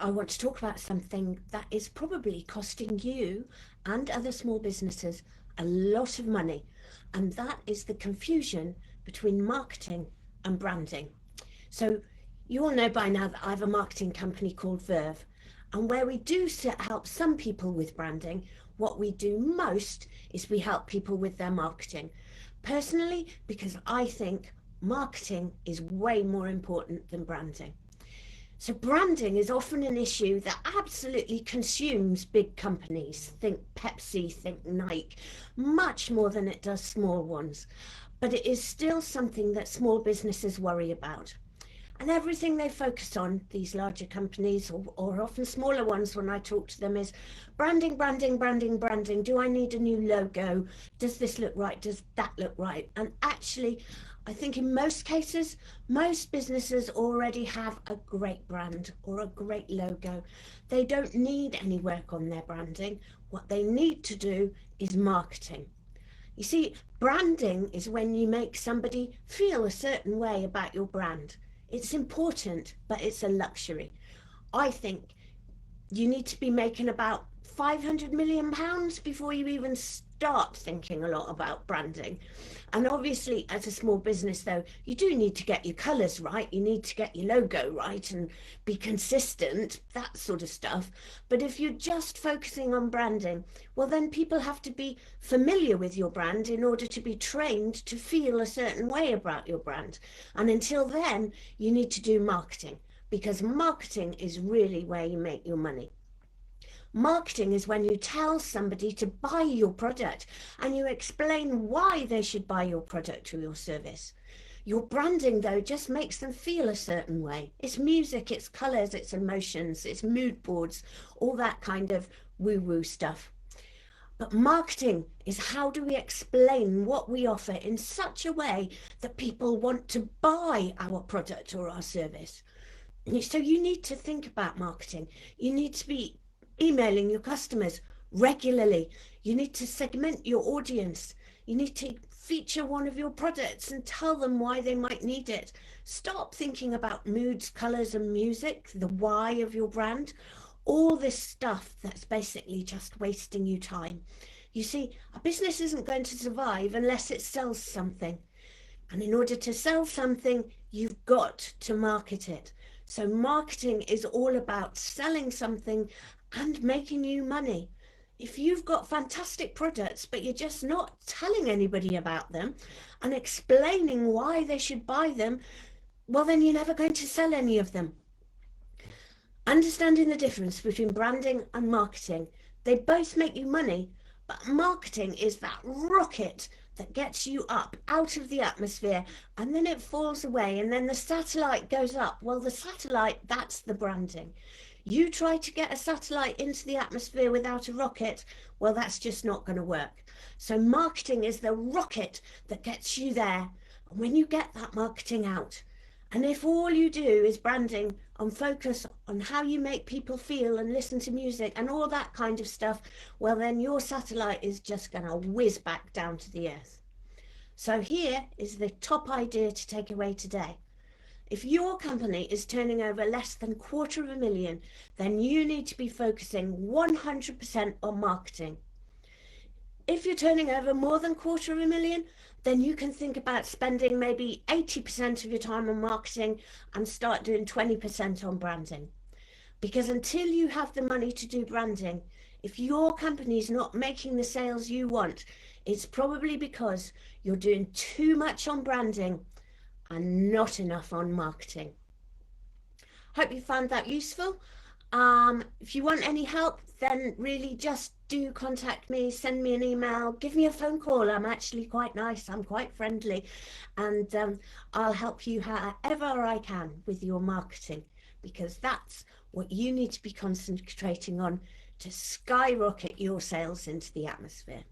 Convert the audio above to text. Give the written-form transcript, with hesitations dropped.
I want to talk about something that is probably costing you and other small businesses a lot of money, and that is the confusion between marketing and branding. So you all know by now that I have a marketing company called Verve, and where we do help some people with branding, what we do most is we help people with their marketing. Personally, because I think marketing is way more important than branding. So branding is often an issue that absolutely consumes big companies. Think Pepsi, think Nike, much more than it does small ones. But it is still something that small businesses worry about. And everything they focus on, these larger companies or often smaller ones when I talk to them, is branding, branding, branding, branding. Do I need a new logo? Does this look right? Does that look right? And actually, I think in most cases, most businesses already have a great brand or a great logo. They don't need any work on their branding. What they need to do is marketing. You see, branding is when you make somebody feel a certain way about your brand. It's important, but it's a luxury. I think you need to be making about £500 million before you even start thinking a lot about branding. And obviously, as a small business, though, you do need to get your colours right. You need to get your logo right and be consistent, that sort of stuff. But if you're just focusing on branding, well, then people have to be familiar with your brand in order to be trained to feel a certain way about your brand. And until then, you need to do marketing, because marketing is really where you make your money. Marketing is when you tell somebody to buy your product and you explain why they should buy your product or your service. Your branding, though, just makes them feel a certain way. It's music, it's colours, it's emotions, it's mood boards, all that kind of woo-woo stuff. But marketing is how do we explain what we offer in such a way that people want to buy our product or our service. So you need to think about marketing. You need to be emailing your customers regularly. You need to segment your audience. You need to feature one of your products and tell them why they might need it. Stop thinking about moods, colors, and music, the why of your brand. All this stuff that's basically just wasting you time. You see, a business isn't going to survive unless it sells something. And in order to sell something, you've got to market it. So marketing is all about selling something and making you money. If you've got fantastic products, but you're just not telling anybody about them and explaining why they should buy them, well, then you're never going to sell any of them. Understanding the difference between branding and marketing, they both make you money, but marketing is that rocket that gets you up out of the atmosphere and then it falls away and then the satellite goes up. Well, the satellite, that's the branding. You try to get a satellite into the atmosphere without a rocket, well, that's just not going to work. So marketing is the rocket that gets you there. And when you get that marketing out, and if all you do is branding and focus on how you make people feel and listen to music and all that kind of stuff, well, then your satellite is just going to whiz back down to the earth. So here is the top idea to take away today. If your company is turning over less than £250,000, then you need to be focusing 100% on marketing. If you're turning over more than £250,000, then you can think about spending maybe 80% of your time on marketing and start doing 20% on branding. Because until you have the money to do branding, if your company is not making the sales you want, it's probably because you're doing too much on branding and not enough on marketing. Hope you found that useful. If you want any help, then really just do contact me, send me an email, give me a phone call. I'm actually quite nice, I'm quite friendly, and I'll help you however I can with your marketing, because that's what you need to be concentrating on to skyrocket your sales into the atmosphere.